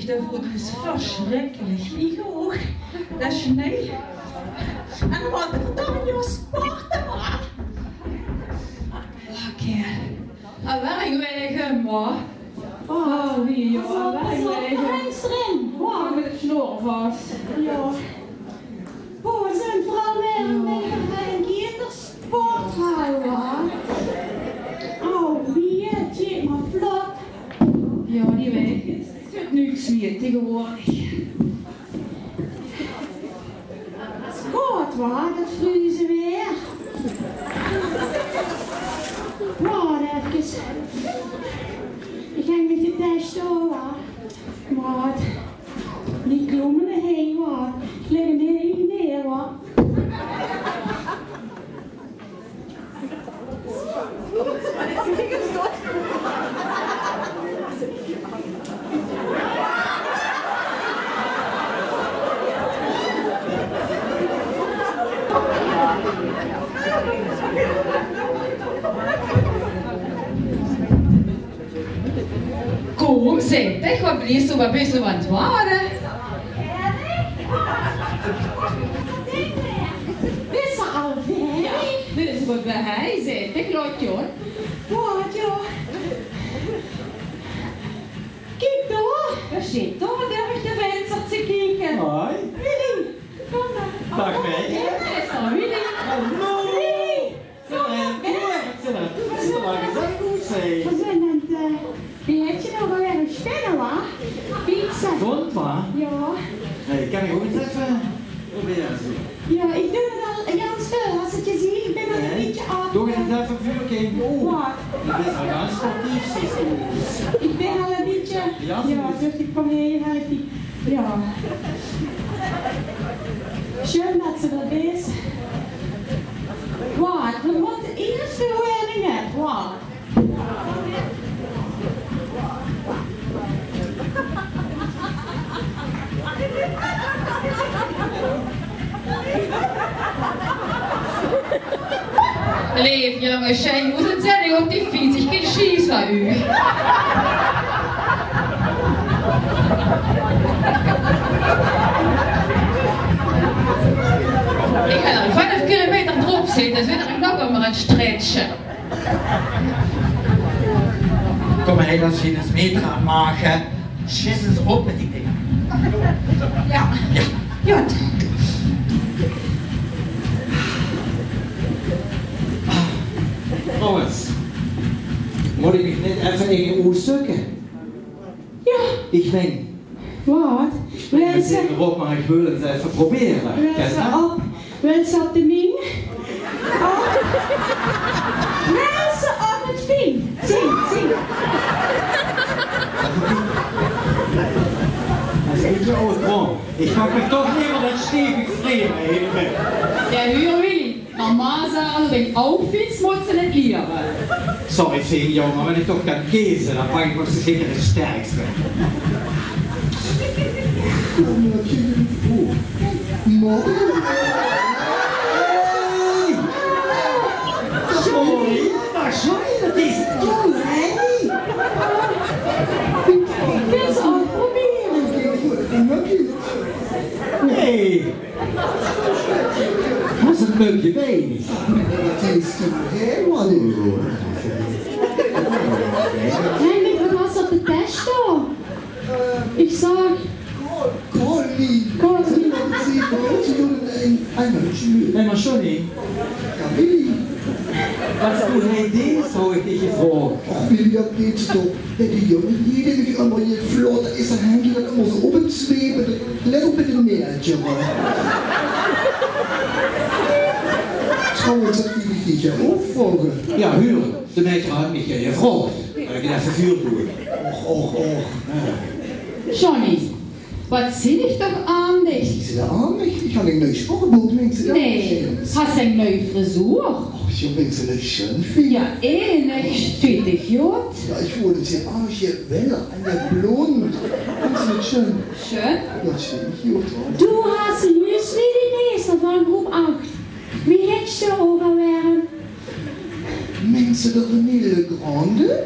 Der Wut ist verschrecklich. Ich auch. Der Schnee. En wat dan je sporten maar. Lekker. En wegwegen maar. Oh, wie joh, wegwegen. Wow, met de snor vast. Ja. Oh, zijn vrouw weer een kindersport houden. Oh, wie het je maar vlot. Ja, die weet het. Het wordt niks meer tegenwoordig. Wat waar, dat vroegen ze weer. Wat even. Ik ging met de test over. Wat? Die klommen erheen, wat? Ik leg hem heen neer, wat? Kom, zet dich, wat blies du, wat bist du aan het worden? Is ze al weg? Ja, dit is wat bij hij zet dich, Lotjon. Wat, joh? Kijk daar. Daar zit toch, durf ik de venster te kijken. Hoi. Willy, kom maar. Dag mee. Ja, dat is dan Willy. Hallo. Wat is er lang gezegd goed zijn? Verzinnend, wie heb je nou alweer een spinnen, wa? Pizza. Vond maar. Ja. Hey, kan ik ook eens even proberen? Ja, ik doe het al heel veel. Als ik je zie, ik ben al een beetje af. Doe eens even vuur kijken. Wat? Je bent al ganz sportief, zie je. Ik ben al een beetje... Ja, dus ik kom hier uit die... Ja. Schön dat ze dat is. Wat? We moeten eerst de hoorningen. Wat? Leef, jongens, jij moet het zeggen op die fiets. Ik kan schießen van u. Ik ga er 5 kilometer erop zitten, dus er nog maar een stretchen. Kom maar, als je eens mee gaat maken, schissen ze op met die dingen. Ja. Ja. Goed. Trouwens, moet ik mich net even in je oor zoeken? Ja. Ik denk, Wat? we zijn erop, maar ik wil het even proberen. Wil ze op de Ming? Oh. Wil ze op het Veen? Zing. Dat is niet zo gewoon. Ik mag me toch niet meer dat stevig vreden heen. Ja, huur Willy. Normaal zeggen ze, ook fiets moet ze het leren. Sorry, zeg jongen, maar wenn ik toch kan kiezen, dan pak ik ook zeker de sterkste. Sorry, dat is dom, hè? Ik wil ze al proberen. Nee. Dat is een leukje been. Henrik, wat was op de test dan? Ik zag... Conny! Sie doen een Nee, maar Johnny, Ja, Willy! wat doet hij dit zo, ik dich gevraagd? Ach, Willy, dat geht's doch. Die jongen hier, die ik allemaal hier vlot, dat is een Henkie dat allemaal zo op het zweven. Let op met een neertje, man. Trouwens, dat wil ik niet jou opvolgen. Ja, huren. De meid had mich ja gevraagd. Dat ik het even vuur doe. Och. Johnny, was zie ik toch aan dich? Ich sehe auch nicht. Ich habe ein neues Sportbuch. Nee, hast du eine neue Frisur? Ach, ich wenn sie das schön finden. Ja, ähnlich, steht dich gut. Ja, ich wollte sie auch hier Welle an der Blond. Findest du das schön? Schön. Ja, steht ich gut. Du hast juist weer die meester van groep 8. Wie hättest du ook alweer? Kent ze de René Legrande?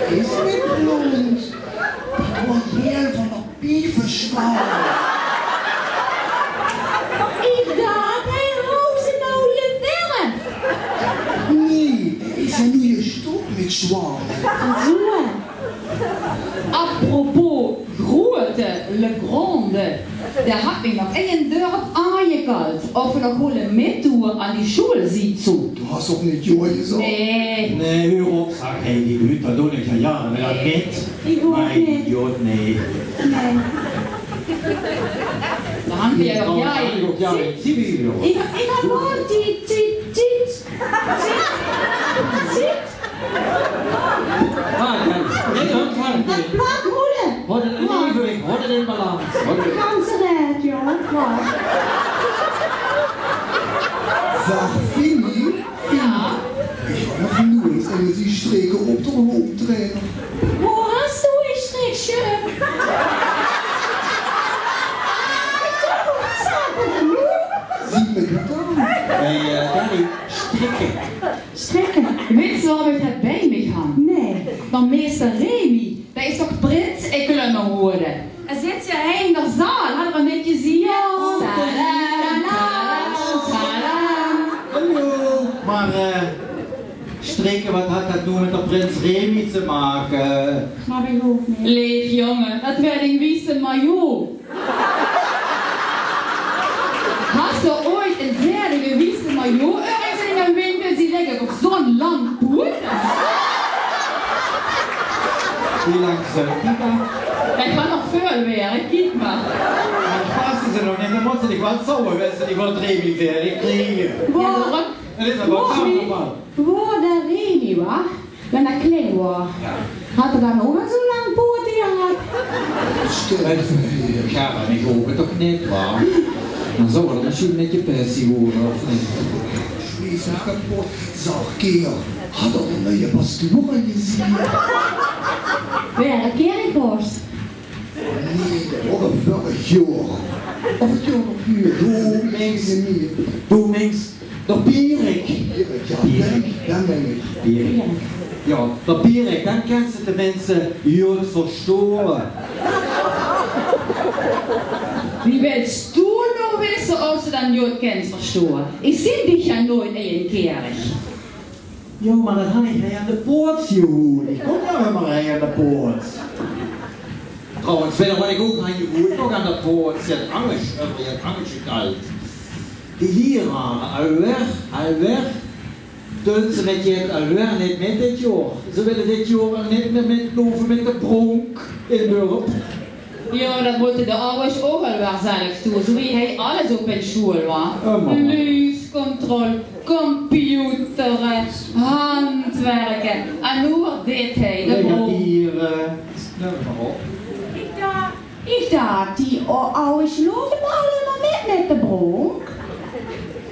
Dat is niet blond. Die wordt heel van de pievenschouw. Ik dacht, hij rookt ze nou je verf. Nee, is hij nu je stop met zwaar? Zo. Apropos grote, Le Grande. Daar had ik nog één dorp aangekald. Of we nog willen meedoen aan die schoolsitzung. Du hast doch nicht Ja gesagt. Nee. Nee, hör op, sag hey, die Hüter, du nicht, ja, wenn er geht. Ich auch Mein nicht. Idiot, nee. Nee. Dan hangt hij ook jij. Ja, Zivil. Ik had wel zit. Dat plak hoeden. Hoorde de evenwicht, hoorde de balans. De ganze red, joh. Wat? Sag, Fini, Ja. ich war noch nur en sie streken op de hoofdtrainer. Hoe hast du een strikje? Zie me gedaan. Hey, Danny, strikken. Strikken? Weet je waar ik het bij me gaan? Nee. Dan meester Remy. Dat is toch prins Ekkelenmer worden. En zit je in de zaal, had er een beetje gezien? Hallo. Maar strikken, wat had dat nu met de prins Remy te maken? Maar ik ook niet. Leef jongen, dat werd een wiese majoor. Hast du ooit een derde gewiese majoor ergens in een winkel zien liggen op zo'n lang boer? Wie lang soll die da? Dat kan nog veel weer, kijk maar. Dan passen ze nog niet, dan moet ze niet wat sauer, wenn ze niet wat Remy verder kriegen. Ja, Dat is aber kaum normal. Waar de Remy was, wenn er klein was, had er dan ook zo lang poot gehad. Ja, maar ik hoop het toch niet, waar? Dan zou er misschien met je passie worden, of niet? Wees nog kapot. Zag, keer, had al een nieuwe pastoor gezien. Welke kerkpost? Nee, dat was een vorig jaar. Of het jaar nog hier. Doe, mensen niet. Du meinst, der Pierik. Ja, dan ben ik. Pierik. Ja, der Pierik, dann kannst du die Menschen gut verstehen. wie willst du nur wissen, ob sie dann Jod kennst, verstehen? Ich sehe dich ja nooit in een kerk. Ja, maar dat had ik aan de poort gehoord. Ik kom nou helemaal aan de poort. Trouwens, verder wat ik ook aan je hoort, ook aan de poort. Ze had Angst gekalt. Die leraren, alweer. Doen ze met je alweer niet met dit jaar. Ze willen dit jaar niet meer metlopen met de pronk in dorp. Ja, dat moeten de ouders ook al wel zelf doen, zo wie hij alles op in school was. Luiscontrole, computeren, handwerken. En hoe deed hij de boel? Nou, maar op. Ik dacht, die ouders lopen allemaal met de bronk.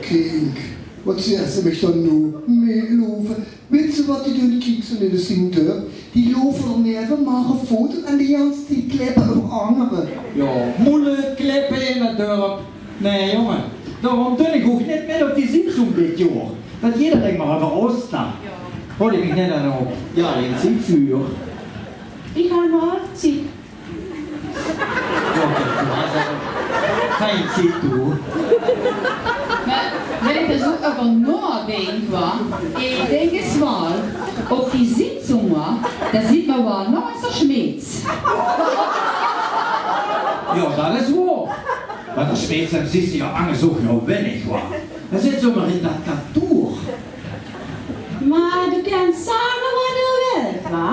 Kijk, wat zeggen ze mich dan nu? Meelopen. Weet je wat die doen? Kijk ze in de zinkdeur. Die lopen er neven, maken foto's en die jansen die kleppen over anderen. Ja, moeilijk kleppen in het dorp. Nee, jongen. Daarom doe ik ook niet meer op die ziekzoek dit jaar. Dat iedereen maar even Osten. Hoor ik mich niet aan op. Ja, in ziekvuur. Ik ga wel zien. Ja, du hast aber kein Ziel, du. Maar wenn ik er zo over nadenk, ik denk eens wel, op die Sitzungen, da sieht man wel noch so Schmitz. Ja, das ist wahr. Weil der Spätzle siehst du ja angesucht, ja, wenn ich war. Das ist so mal in der Natur. Maar du kannst sagen, wat du willst, wa?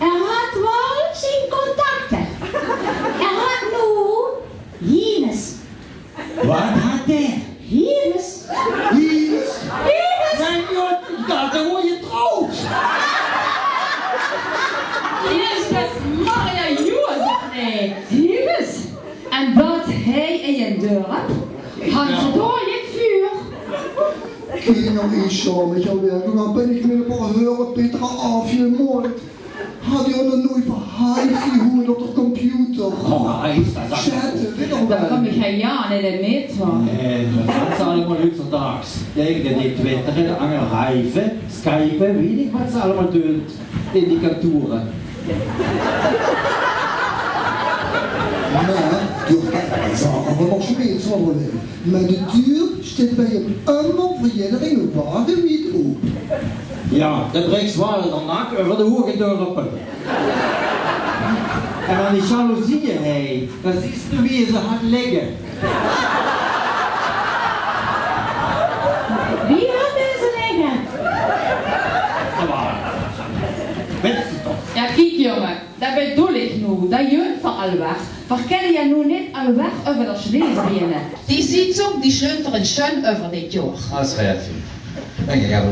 Hat wel zijn contacten. Hat nur jenes. Was hat der? Jenes. Jezus. Mein Gott, ich dachte, wo ihr traut. Jezus, Maria Jozef, nee. Jezus. En dat hij in je dorp, had ze door je vuur. Kijk nou eens zo met jouw werk. Dan ben ik met een paar heuren Petra afgemoord. Had je nog nooit verhuisd gehoord op de computer? toch? Oh, hij is dat. Schatten, weet nog Daar kom wel. ik ja niet mee van. Nee, dat gaan ze allemaal heutzutage. Tegen die twitteren, angelhijven, skypen, weet ik wat ze allemaal doen. Indicatoren. Maar, door dat zagen we nog steeds wat we willen. Maar de deur staat bij hem allemaal voor iedereen wagen niet open. Ja, dat breekt zwaar dan nak over de hoegendorpen. En aan die jaloezieën, hé, dat is nu wie ze had liggen. Wie had deze liggen? Weet je toch? Ja, kijk jongen, dat bedoel ik nu. Dat jeugd van alweer. Verkennen je nu niet alweer over de Schlesbenen. Die ziet zo, die schlunteren schön over dit jaar. Als reactie. Dank je, ja,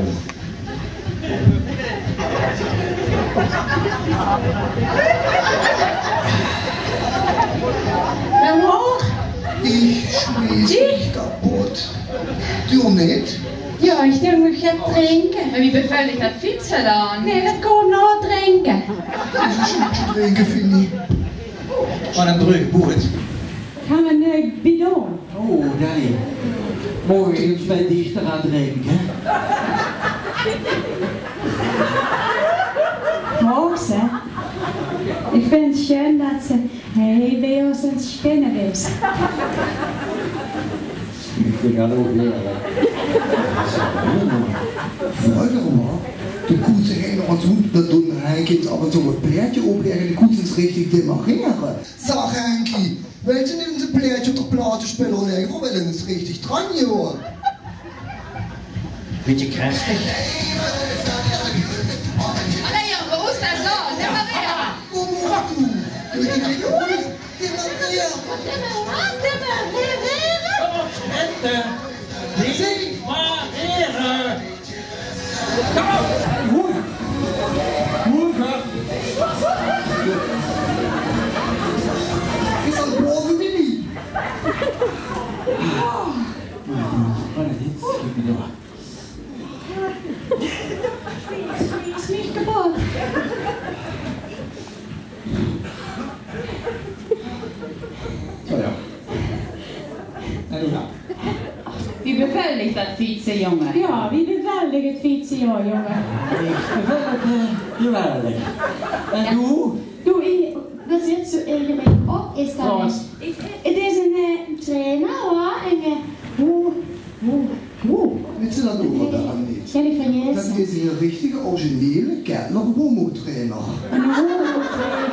En hoor? Ich schmiss mich kaputt. Du nicht? Ja, ich denk ik ga drinken. Maar wie beveiligt dat fietsen dan? Nee, dat komt nog drinken. Das ist nicht zu trinken, finde ich. Van een brug, boert. Gaan we een bidon? Oh, nee. Morgen eens bij dichter aan drinken. Morgen. Ik vind het schön dat ze bij ons aan het spinnen is. Ik vind dat ook leren. Vroeger maar, de koetsen gingen nog eens goed, dat doen Henkins af en toe een pleertje opleggen en de koetsens richtig demareren. Sag Henkie, weet je niet een pleertje op de platenspeler leggen, we willen eens richtig dran, joh. Beetje krachtig. Allee jongen, hoe is dat zo? Demareren. Kom maar toe, doe je niet goed, demareren. Is dat boven Willy? Wat is dit? Is niet kapot. Zo ja. En hoe dan? Wie beveiligt dat fietsen jongen? Ja, wie beveiligt het fietsen, ja, jongen? Ik vind het geweldig. En hoe? Doe, wat zit zo eigenlijk op? Is dat Trouwens. Het is een trainer, hoor. En Weet je dat ook wel aan niet? Jennifer Dat Jensen. is een richtige, originele Kettler Homo-trainer. Een homo-trainer.